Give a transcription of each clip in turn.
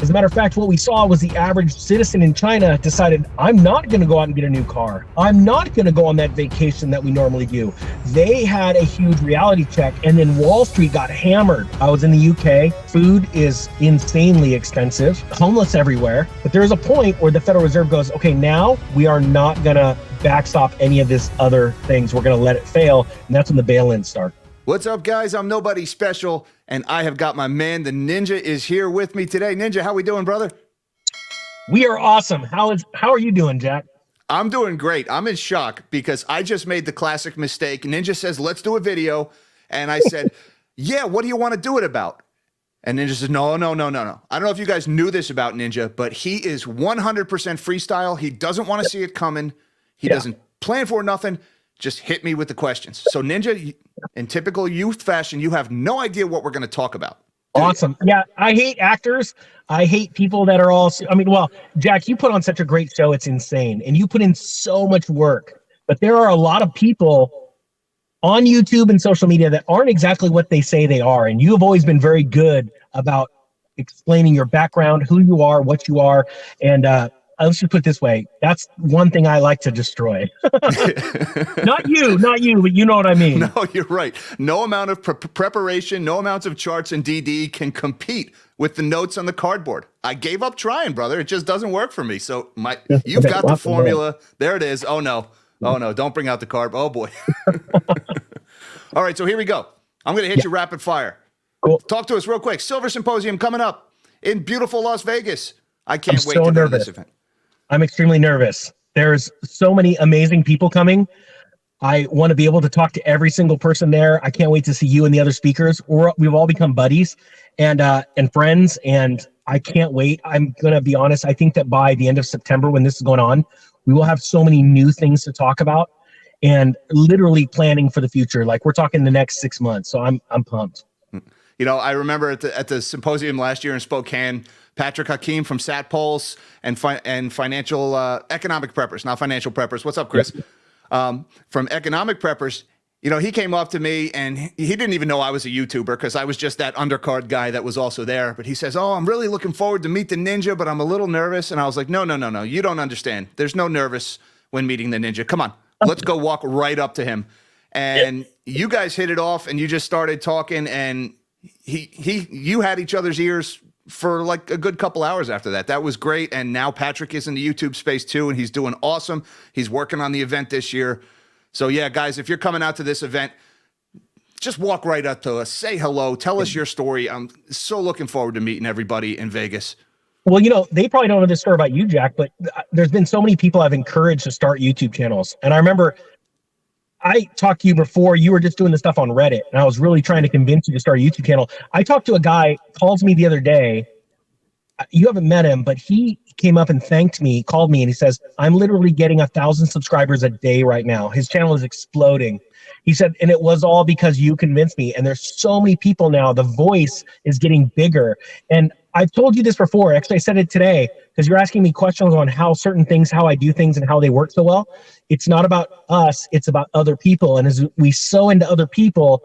As a matter of fact, what we saw was the average citizen in China decided, I'm not going to go out and get a new car. I'm not going to go on that vacation that we normally do. They had a huge reality check, and then Wall Street got hammered. I was in the UK. Food is insanely expensive, homeless everywhere. But there is a point where the Federal Reserve goes, okay, now we are not going to backstop any of this other things. We're going to let it fail. And that's when the bail-ins start. What's up, guys? I'm Nobody Special, and I have got my man, the Ninja, is here with me today. Ninja, how we doing, brother? We are awesome. How are you doing, Jack? I'm doing great. I'm in shock because I just made the classic mistake. Ninja says, let's do a video. And I said, yeah, what do you want to do it about? And Ninja says, no. I don't know if you guys knew this about Ninja, but he is 100% freestyle. He doesn't want to see it coming. He doesn't plan for nothing. Just hit me with the questions. So Ninja, in typical youth fashion, you have no idea what we're going to talk about. Awesome. Yeah, I hate actors. I hate people that are all, well, Jack, you put on such a great show. It's insane. And you put in so much work. But there are a lot of people on YouTube and social media that aren't exactly what they say they are. And you have always been very good about explaining your background, who you are, what you are. And let's just put it this way. That's one thing I like to destroy. Not you, but you know what I mean. No, you're right. No amount of preparation, no amounts of charts and DD can compete with the notes on the cardboard. I gave up trying, brother. It just doesn't work for me. So you've got the formula. There it is. Oh, no. Don't bring out the card. Oh, boy. All right, so here we go. I'm going to hit you rapid fire. Cool. Talk to us real quick. Silver Symposium coming up in beautiful Las Vegas. I can't wait to go nervous. to this event. I'm extremely nervous. There's so many amazing people coming. I want to be able to talk to every single person there. I can't wait to see you and the other speakers. We've all become buddies and friends, and I can't wait. I'm going to be honest. I think that by the end of September, when this is going on, we will have so many new things to talk about and literally planning for the future. Like we're talking the next 6 months. So I'm pumped. You know, I remember at the symposium last year in Spokane, Patrick Hakeem from Powells and financial economic preppers, not financial preppers. What's up, Chris? From economic preppers, you know, he came up to me and he didn't even know I was a YouTuber because I was just that undercard guy that was also there. But he says, "Oh, I'm really looking forward to meet the Ninja, but I'm a little nervous." And I was like, "No, you don't understand. There's no nervous when meeting the Ninja. Come on, let's go walk right up to him." And you guys hit it off, and you just started talking, and you had each other's ears for like a good couple hours after that. That was great. And now Patrick is in the YouTube space too, and he's doing awesome. He's working on the event this year. So yeah, guys, if you're coming out to this event, just walk right up to us, say hello, tell us your story. I'm so looking forward to meeting everybody in Vegas. Well, you know, they probably don't know this story about you, Jack, but there's been so many people I've encouraged to start YouTube channels. And I remember I talked to you before. You were just doing the stuff on Reddit, and I was really trying to convince you to start a YouTube channel. I talked to a guy, calls me the other day. You haven't met him, but he came up and thanked me, called me, and he says, "I'm literally getting 1,000 subscribers a day right now. His channel is exploding." He said, and it was all because you convinced me. And there's so many people now. The voice is getting bigger. And I've told you this before. Actually, I said it today because you're asking me questions on how I do things and how they work so well. It's not about us. It's about other people. And as we sow into other people,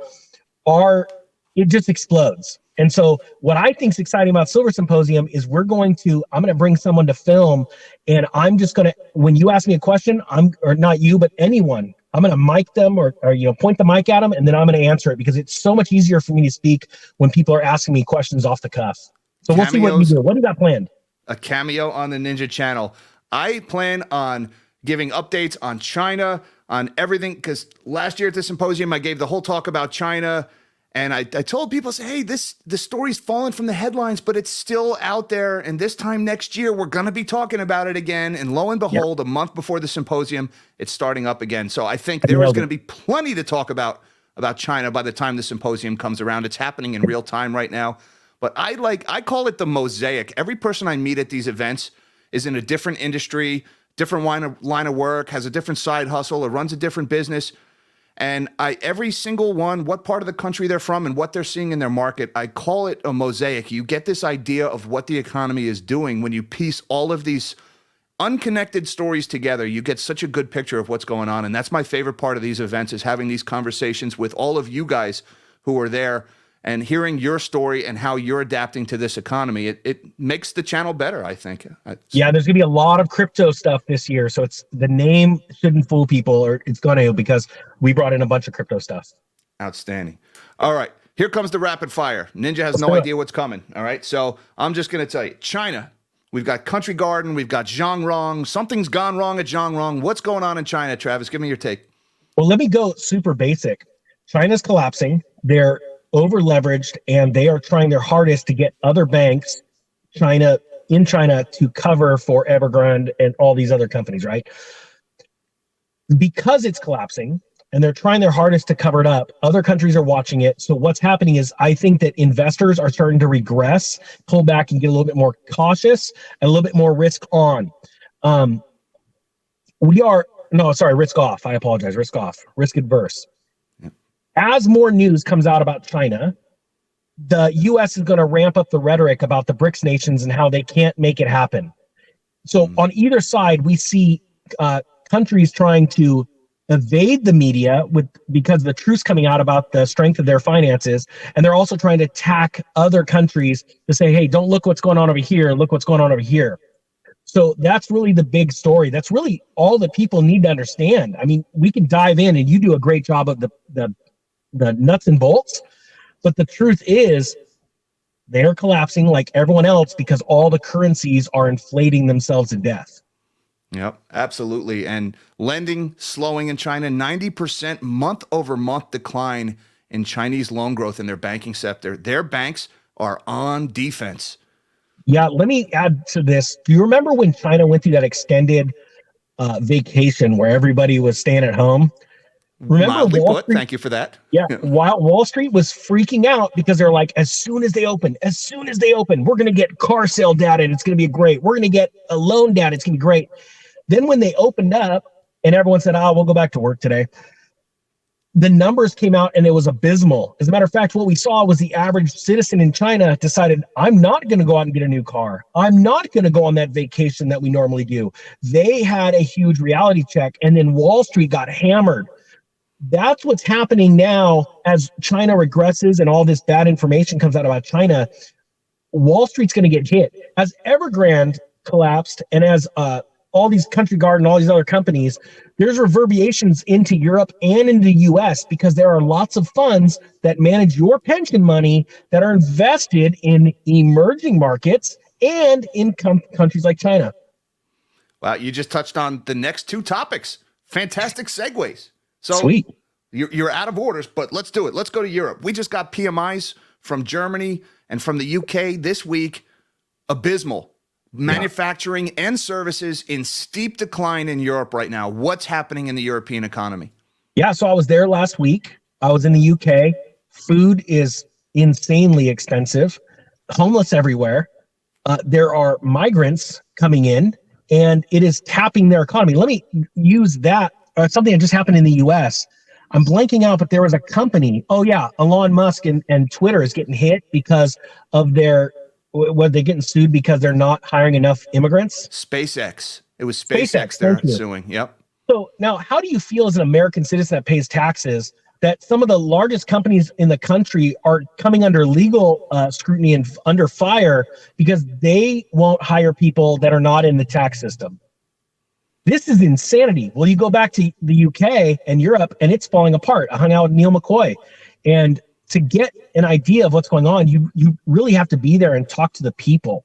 it just explodes. And so what I think is exciting about Silver Symposium is I'm going to bring someone to film, and I'm just going to, when you ask me a question, or not you, but anyone, I'm going to mic them or point the mic at them, and then I'm going to answer it because it's so much easier for me to speak when people are asking me questions off the cuff. So we'll see what you do. What do you got planned? A cameo on the Ninja channel. I plan on giving updates on China, on everything, because last year at the symposium, I gave the whole talk about China. And I told people, hey, the story's fallen from the headlines, but it's still out there. And this time next year, we're going to be talking about it again. And lo and behold, a month before the symposium, it's starting up again. So I think there is going to be plenty to talk about China by the time the symposium comes around. It's happening in real time right now. But I call it the mosaic. Every person I meet at these events is in a different industry, different line of work, has a different side hustle, or runs a different business. And every single one, what part of the country they're from and what they're seeing in their market, I call it a mosaic. You get this idea of what the economy is doing when you piece all of these unconnected stories together. You get such a good picture of what's going on. And that's my favorite part of these events, is having these conversations with all of you guys who are there and hearing your story and how you're adapting to this economy, it makes the channel better, I think. Yeah, there's gonna be a lot of crypto stuff this year, so it's the name shouldn't fool people, or it's gonna, because we brought in a bunch of crypto stuff. Outstanding. All right, here comes the rapid fire. Ninja has Let's no do it. idea what's coming. All right, so I'm just going to tell you. China, we've got Country Garden, we've got Zhongrong. Something's gone wrong at Zhongrong. What's going on in China, Travis? Give me your take. Well, let me go super basic. China's collapsing. They're over leveraged, and they are trying their hardest to get other banks, China to cover for Evergrande and all these other companies, right? Because it's collapsing and they're trying their hardest to cover it up, other countries are watching it. So what's happening is, I think that investors are starting to regress, pull back, and get a little bit more cautious and a little bit more risk on. Risk off. I apologize. Risk off. Risk adverse. As more news comes out about China, the U.S. is going to ramp up the rhetoric about the BRICS nations and how they can't make it happen. So on either side, we see countries trying to evade the media because the truth's coming out about the strength of their finances, and they're also trying to attack other countries to say, hey, don't look what's going on over here, look what's going on over here. So that's really the big story. That's really all that people need to understand. I mean, we can dive in, and you do a great job of the nuts and bolts, but the truth is they're collapsing like everyone else because all the currencies are inflating themselves to death. Yep, absolutely. And lending slowing in China, 90% month over month decline in Chinese loan growth in their banking sector. Their banks are on defense. Yeah, let me add to this. Do you remember when China went through that extended vacation where everybody was staying at home? Remember Mildly Wall put, Street? thank you for that. Yeah, while Wall Street was freaking out because they're like, as soon as they open, we're going to get car sale data and it's going to be great. We're going to get a loan data. It's going to be great. Then when they opened up and everyone said, we'll go back to work today, the numbers came out and it was abysmal. As a matter of fact, what we saw was the average citizen in China decided, I'm not going to go out and get a new car. I'm not going to go on that vacation that we normally do. They had a huge reality check, and then Wall Street got hammered. That's what's happening now as China regresses and all this bad information comes out about China. Wall Street's going to get hit. As Evergrande collapsed, and as all these Country Garden, all these other companies, there's reverberations into Europe and into the US because there are lots of funds that manage your pension money that are invested in emerging markets and in countries like China. Wow, you just touched on the next two topics. Fantastic segues. So sweet. You're out of orders, but let's do it. Let's go to Europe. We just got PMIs from Germany and from the UK this week. Abysmal. Manufacturing and services in steep decline in Europe right now. What's happening in the European economy? Yeah, so I was there last week. I was in the UK. Food is insanely expensive. Homeless everywhere. There are migrants coming in, and it is tapping their economy. Let me use that. Something that just happened in the US. I'm blanking out, but there was a company. Oh, yeah, Elon Musk and Twitter is getting hit because of their... Were they getting sued because they're not hiring enough immigrants? SpaceX. It was SpaceX they're suing. Yep. So now, how do you feel as an American citizen that pays taxes that some of the largest companies in the country are coming under legal scrutiny and under fire because they won't hire people that are not in the tax system? This is insanity. Well, you go back to the UK and Europe, and it's falling apart. I hung out with Neil McCoy, and to get an idea of what's going on, you really have to be there and talk to the people.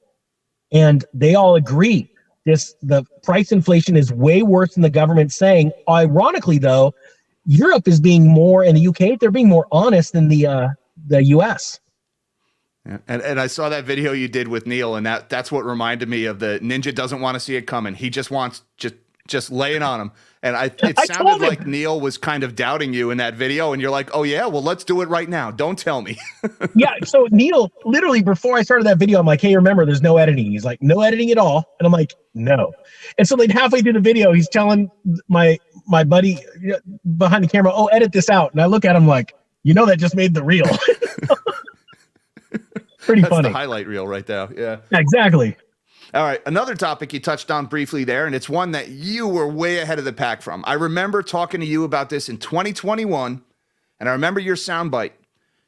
And they all agree. The price inflation is way worse than the government saying. Ironically, though, Europe is being more, in the UK, they're being more honest than the US. Yeah. And I saw that video you did with Neil, and that's what reminded me of the ninja doesn't want to see it coming. He just wants just lay it on him. And it sounded like Neil was kind of doubting you in that video, and you're like, oh yeah, well, let's do it right now. Don't tell me. Yeah, so Neil, literally before I started that video, I'm like, hey, remember, there's no editing. He's like, no editing at all. And I'm like, no. And so like halfway through the video, he's telling my buddy behind the camera, oh, edit this out. And I look at him like, that just made the reel. Pretty funny. That's the highlight reel right there. Yeah. Exactly. All right, another topic you touched on briefly there, and it's one that you were way ahead of the pack from. I remember talking to you about this in 2021, and I remember your soundbite.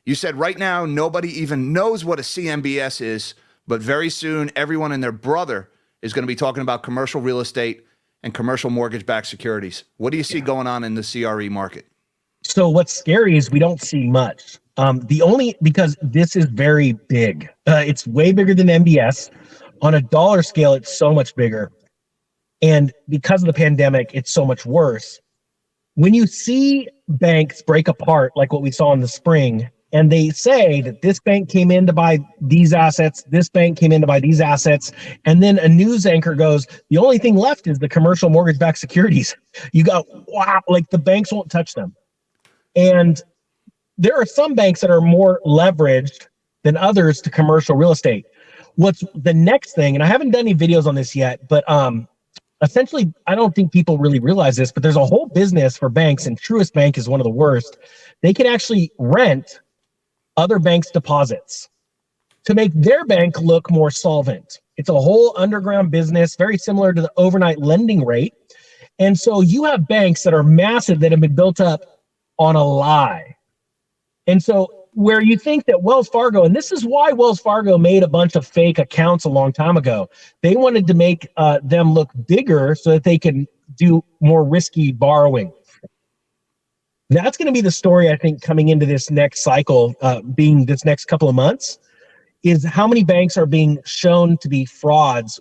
You said right now nobody even knows what a CMBS is, but very soon everyone and their brother is going to be talking about commercial real estate and commercial mortgage-backed securities. What do you see going on in the CRE market? So what's scary is we don't see much. Because this is very big. It's way bigger than MBS. On a dollar scale, it's so much bigger. And because of the pandemic, it's so much worse. When you see banks break apart, like what we saw in the spring, and they say that this bank came in to buy these assets, this bank came in to buy these assets, and then a news anchor goes, the only thing left is the commercial mortgage-backed securities. You go, wow, like the banks won't touch them. And there are some banks that are more leveraged than others to commercial real estate. What's the next thing, and I haven't done any videos on this yet, but essentially, I don't think people really realize this, but there's a whole business for banks, and Truist Bank is one of the worst. They can actually rent other banks' deposits to make their bank look more solvent. It's a whole underground business, very similar to the overnight lending rate. And so you have banks that are massive that have been built up on a lie. And so where you think that Wells Fargo, and this is why Wells Fargo made a bunch of fake accounts a long time ago. They wanted to make them look bigger so that they can do more risky borrowing. That's going to be the story, I think, coming into this next cycle, being this next couple of months, is how many banks are being shown to be frauds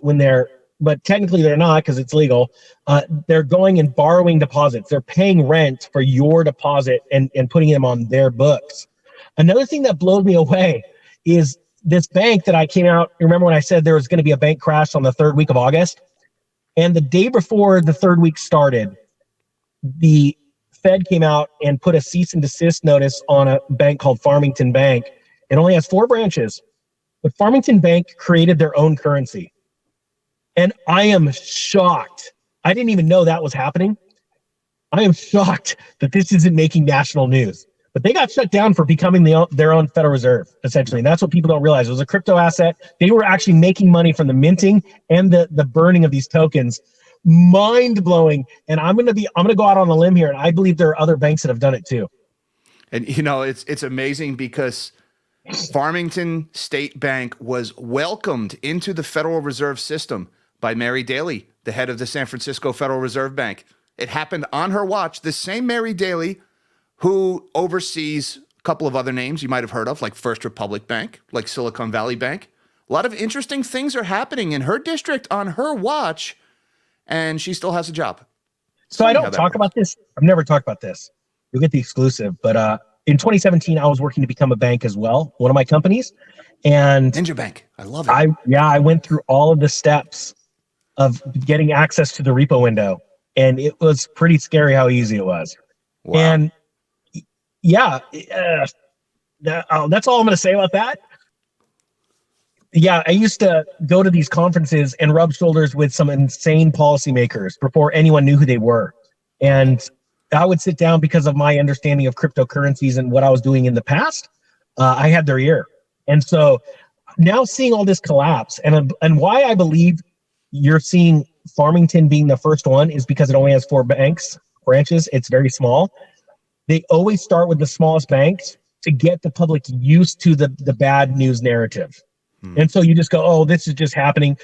but technically they're not because it's legal. They're going and borrowing deposits. They're paying rent for your deposit and putting them on their books. Another thing that blows me away is this bank that I came out. Remember when I said there was going to be a bank crash on the third week of August? And the day before the third week started, the Fed came out and put a cease and desist notice on a bank called Farmington Bank. It only has 4 branches, but Farmington Bank created their own currency. And I am shocked. I didn't even know that was happening. I am shocked that this isn't making national news. But they got shut down for becoming their own Federal Reserve, essentially. And that's what people don't realize. It was a crypto asset. They were actually making money from the minting and the burning of these tokens. Mind blowing. And I'm gonna go out on a limb here, and I believe there are other banks that have done it too. And it's amazing because Farmington State Bank was welcomed into the Federal Reserve System by Mary Daly, the head of the San Francisco Federal Reserve Bank. It happened on her watch. The same Mary Daly who oversees a couple of other names you might have heard of, like First Republic Bank, like Silicon Valley Bank. A lot of interesting things are happening in her district on her watch, and she still has a job. So I don't talk about this. I've never talked about this. You'll get the exclusive. But in 2017, I was working to become a bank as well, one of my companies. And Ninja Bank. I love it. I went through all of the steps of getting access to the repo window. And it was pretty scary how easy it was. Wow. And yeah, that's all I'm going to say about that. Yeah, I used to go to these conferences and rub shoulders with some insane policymakers before anyone knew who they were. And I would sit down because of my understanding of cryptocurrencies and what I was doing in the past. I had their ear. And so now seeing all this collapse and why I believe you're seeing Farmington being the first one is because it only has 4 branches. It's very small. They always start with the smallest banks to get the public used to the bad news narrative. And so you just go, oh, this is just happening.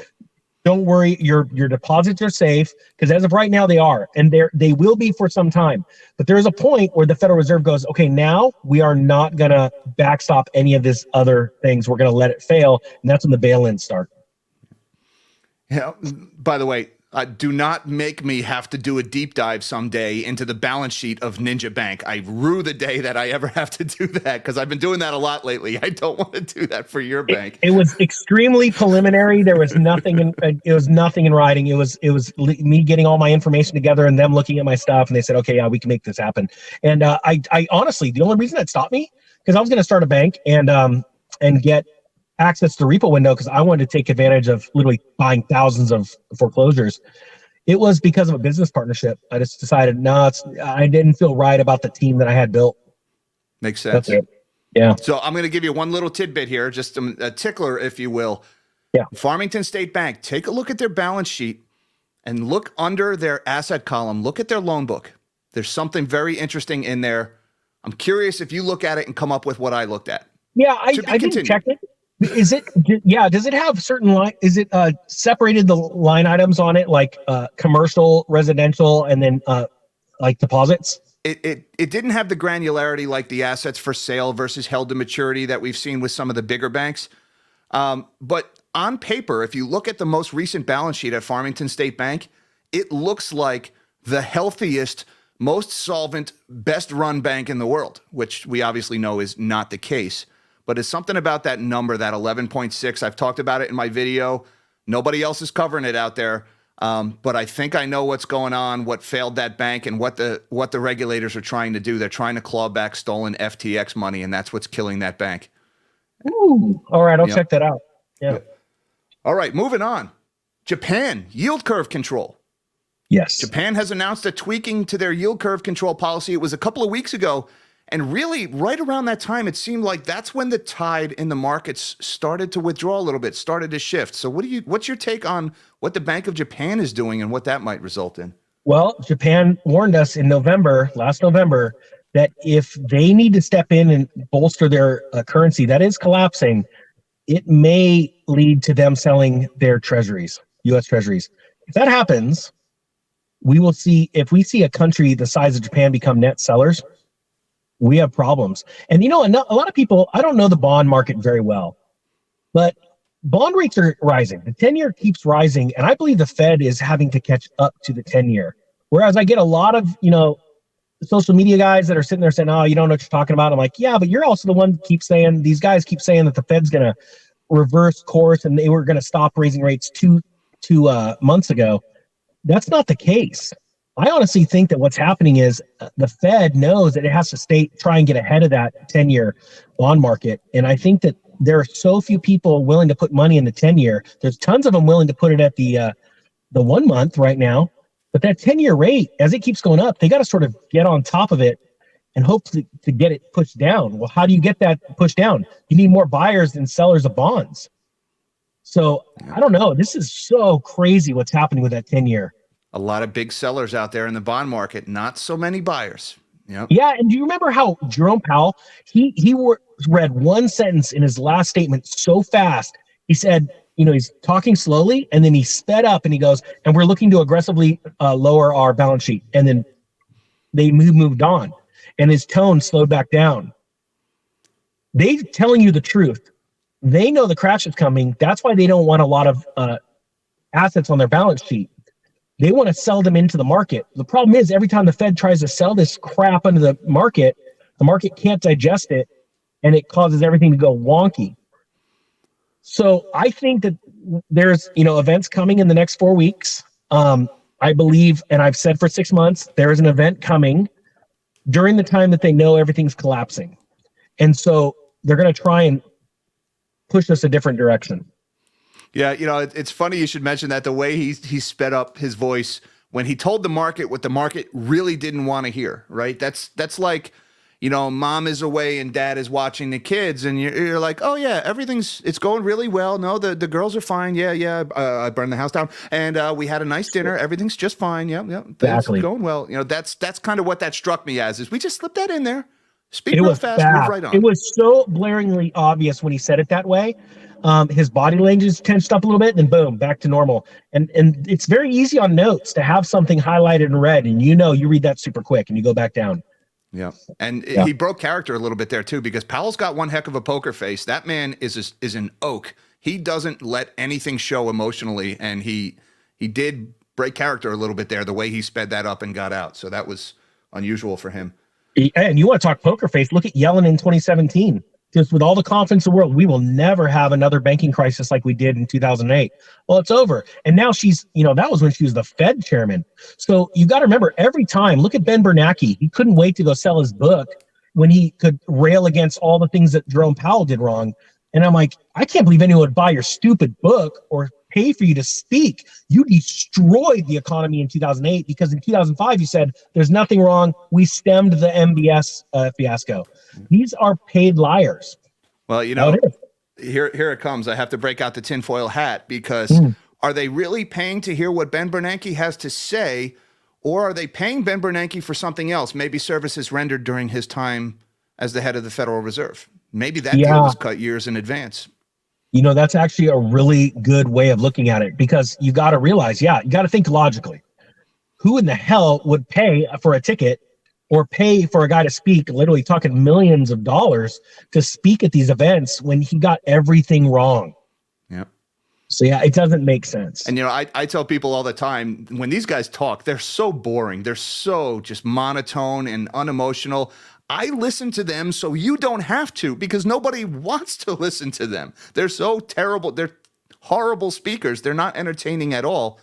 Don't worry, your deposits are safe, because as of right now they are, and they will be for some time. But there's a point where the Federal Reserve goes, okay, now we are not gonna backstop any of this other things. We're gonna let it fail, and that's when the bail-ins start. Yeah. By the way, do not make me have to do a deep dive someday into the balance sheet of Ninja Bank. I rue the day that I ever have to do that, because I've been doing that a lot lately. I don't want to do that for your bank. It was extremely preliminary. There was nothing in writing. It was me getting all my information together and them looking at my stuff, and they said, okay, yeah, we can make this happen. And I honestly, the only reason that stopped me, because I was going to start a bank and get access to the repo window, because I wanted to take advantage of literally buying thousands of foreclosures. It was because of a business partnership. I just decided, no, I didn't feel right about the team that I had built. Makes sense. That's it. Yeah. So I'm going to give you one little tidbit here, just a tickler, if you will. Yeah. Farmington State Bank, take a look at their balance sheet and look under their asset column. Look at their loan book. There's something very interesting in there. I'm curious if you look at it and come up with what I looked at. Yeah, I didn't check it. Is it? Yeah. Does it have certain line? Is it separated the line items on it like commercial, residential, and then like deposits? It didn't have the granularity like the assets for sale versus held to maturity that we've seen with some of the bigger banks. But on paper, if you look at the most recent balance sheet at Farmington State Bank, it looks like the healthiest, most solvent, best run bank in the world, which we obviously know is not the case. But it's something about that number, that 11.6. I've talked about it in my video. Nobody else is covering it out there. But I think I know what's going on, what failed that bank, and what the regulators are trying to do. They're trying to claw back stolen FTX money, and that's what's killing that bank. Ooh, all right, I'll check that out. Yeah. All right, moving on. Japan, yield curve control. Yes. Japan has announced a tweaking to their yield curve control policy. It was a couple of weeks ago. And really, right around that time, it seemed like that's when the tide in the markets started to withdraw a little bit, started to shift. So what's your take on what the Bank of Japan is doing and what that might result in? Well, Japan warned us in last November, that if they need to step in and bolster their currency that is collapsing, it may lead to them selling their treasuries, U.S. treasuries. If that happens, if we see a country the size of Japan become net sellers, we have problems. And a lot of people, I don't know the bond market very well, but bond rates are rising. The 10-year keeps rising, and I believe the Fed is having to catch up to the 10-year. Whereas I get a lot of, social media guys that are sitting there saying, oh, you don't know what you're talking about. I'm like, yeah, but you're also the one that keeps saying, these guys keep saying that the Fed's going to reverse course and they were going to stop raising rates two months ago. That's not the case. I honestly think that what's happening is the Fed knows that it has to try and get ahead of that 10-year bond market. And I think that there are so few people willing to put money in the 10-year. There's tons of them willing to put it at the 1 month right now. But that 10-year rate, as it keeps going up, they got to sort of get on top of it and hope to get it pushed down. Well, how do you get that pushed down? You need more buyers than sellers of bonds. So I don't know. This is so crazy what's happening with that 10-year. A lot of big sellers out there in the bond market, not so many buyers. Yep. Yeah, and do you remember how Jerome Powell, he read one sentence in his last statement so fast. He said, he's talking slowly, and then he sped up and he goes, and we're looking to aggressively lower our balance sheet. And then they moved on, and his tone slowed back down. They're telling you the truth. They know the crash is coming. That's why they don't want a lot of assets on their balance sheet. They want to sell them into the market. The problem is every time the Fed tries to sell this crap into the market can't digest it, and it causes everything to go wonky. So I think that there's, events coming in the next 4 weeks. I believe, and I've said for 6 months, there is an event coming during the time that they know everything's collapsing. And so they're going to try and push us a different direction. Yeah, it's funny you should mention that, the way he sped up his voice when he told the market what the market really didn't want to hear, right? That's like, mom is away and dad is watching the kids, and you're like, oh yeah, it's going really well. No, the girls are fine. Yeah, I burned the house down, and we had a nice dinner. Everything's just fine. Yeah, exactly. It's going well. That's kind of what that struck me as, is we just slipped that in there. Speak real fast, move right on. It was so blaringly obvious when he said it that way. His body language tensed up a little bit, then boom, back to normal. And it's very easy on notes to have something highlighted in red, and you read that super quick and you go back down. Yeah, and he broke character a little bit there too, because Powell's got one heck of a poker face. That man is an oak. He doesn't let anything show emotionally, and he did break character a little bit there, the way he sped that up and got out. So that was unusual for him. And you want to talk poker face? Look at Yellen in 2017. Just with all the confidence in the world, we will never have another banking crisis like we did in 2008. Well, it's over. And now she's, that was when she was the Fed chairman. So you got to remember, every time, look at Ben Bernanke. He couldn't wait to go sell his book when he could rail against all the things that Jerome Powell did wrong. And I'm like, I can't believe anyone would buy your stupid book or pay for you to speak. You destroyed the economy in 2008 because in 2005 you said there's nothing wrong. We stemmed the MBS fiasco. These are paid liars. Well, here it comes. I have to break out the tinfoil hat, because are they really paying to hear what Ben Bernanke has to say, Or are they paying Ben Bernanke for something else? Maybe services rendered during his time as the head of the Federal Reserve. Maybe that deal was cut years in advance. That's actually a really good way of looking at it, because you got to realize, you got to think logically. Who in the hell would pay for a ticket or pay for a guy to speak, literally talking millions of dollars to speak at these events when he got everything wrong? Yeah. So it doesn't make sense. And, I tell people all the time, when these guys talk, they're so boring. They're so just monotone and unemotional. I listen to them so you don't have to, because nobody wants to listen to them. They're so terrible. They're horrible speakers. They're not entertaining at all.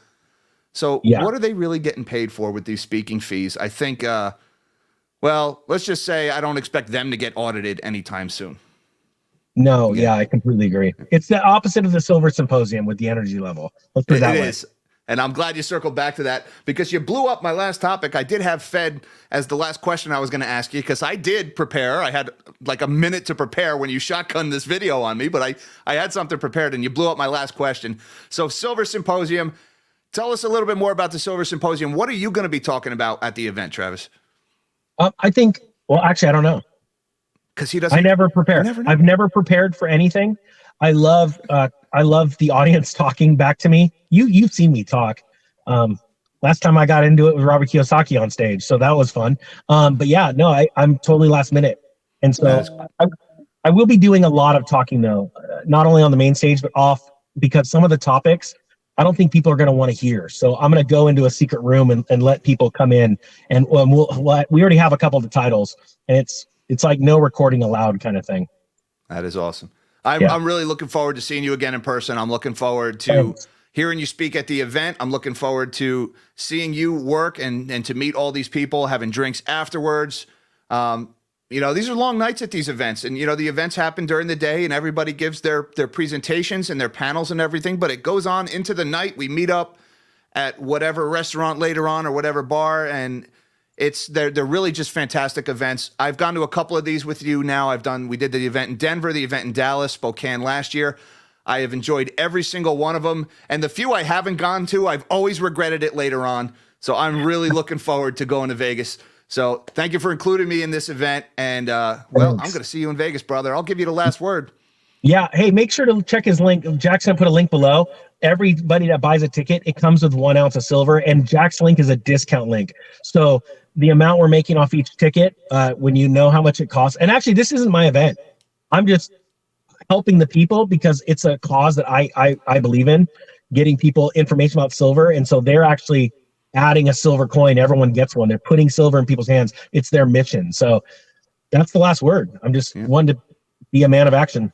So what are they really getting paid for with these speaking fees? I think, let's just say I don't expect them to get audited anytime soon. No, I completely agree. It's the opposite of the Silver Symposium with the energy level. Let's put it that way. It is. And I'm glad you circled back to that, because you blew up my last topic. I did have Fed as the last question I was going to ask you, because I did prepare. I had like a minute to prepare when you shotgunned this video on me, but I had something prepared, and you blew up my last question. So Silver Symposium, tell us a little bit more about the Silver Symposium. What are you going to be talking about at the event, Travis? I think, actually, I don't know. Because he doesn't. I never prepare. I've never prepared for anything. I love the audience talking back to me. You've seen me talk. Last time I got into it with Robert Kiyosaki on stage, so that was fun. But I'm totally last minute, and so I will be doing a lot of talking though, not only on the main stage but off, because some of the topics I don't think people are going to want to hear. So I'm going to go into a secret room and let people come in, and we already have a couple of the titles, and it's like no recording allowed kind of thing. That is awesome. I'm really looking forward to seeing you again in person. I'm looking forward to hearing you speak at the event. I'm looking forward to seeing you work and to meet all these people, having drinks afterwards. These are long nights at these events, and the events happen during the day, and everybody gives their presentations and their panels and everything, but it goes on into the night. We meet up at whatever restaurant later on or whatever bar, and they're really just fantastic events. I've gone to a couple of these with you now. We did the event in Denver, the event in Dallas, Spokane last year. I have enjoyed every single one of them. And the few I haven't gone to, I've always regretted it later on. So I'm really looking forward to going to Vegas. So thank you for including me in this event. And I'm going to see you in Vegas, brother. I'll give you the last word. Yeah. Hey, make sure to check his link. Jackson put a link below. Everybody that buys a ticket, it comes with 1 ounce of silver, and Jack's link is a discount link. So the amount we're making off each ticket, when you know how much it costs, and actually this isn't my event. I'm just helping the people because it's a cause that I believe in, getting people information about silver. And so they're actually adding a silver coin. Everyone gets one. They're putting silver in people's hands. It's their mission. So that's the last word. I'm just one to be a man of action.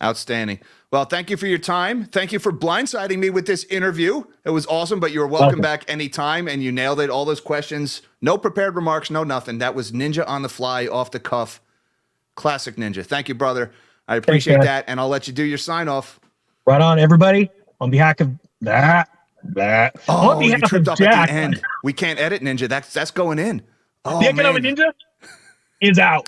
Outstanding. Well, thank you for your time. Thank you for blindsiding me with this interview. It was awesome, but you're welcome back anytime, and you nailed it. All those questions, no prepared remarks, no nothing. That was Ninja on the fly, off the cuff. Classic Ninja. Thank you, brother. I appreciate that, and I'll let you do your sign off. Right on, everybody. On behalf of that. Oh, you tripped up at the end. We can't edit Ninja. That's going in. The Economic Ninja is out.